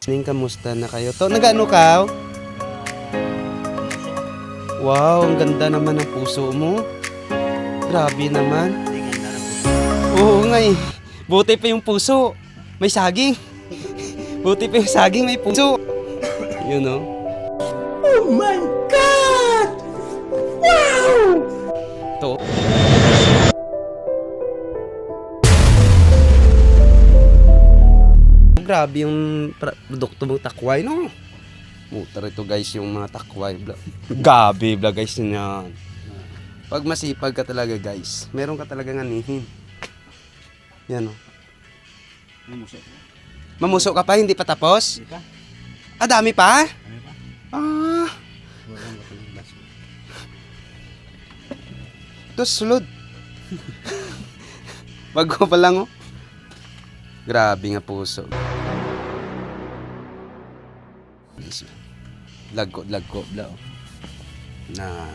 Ning, kamusta na kayo? To, nag-ano ka? Wow, ang ganda naman ng puso mo. Grabe naman. Oo nga eh. Buti pa yung puso. May saging. Buti pa yung saging, may puso. You know? Oh my God! Wow! To. Grabe yung produkto mong takway, no? Mutar ito guys, yung mga takway. Gabi, guys, yun yan. Pag masipag ka talaga guys, meron ka talagang anihin. Yan o. Mamuso ka pa, hindi pa tapos? Ah, dami pa? Ah. Ito, sulod. Bago pa lang, oh. Grabe nga puso. Lagko, bla, oh. Na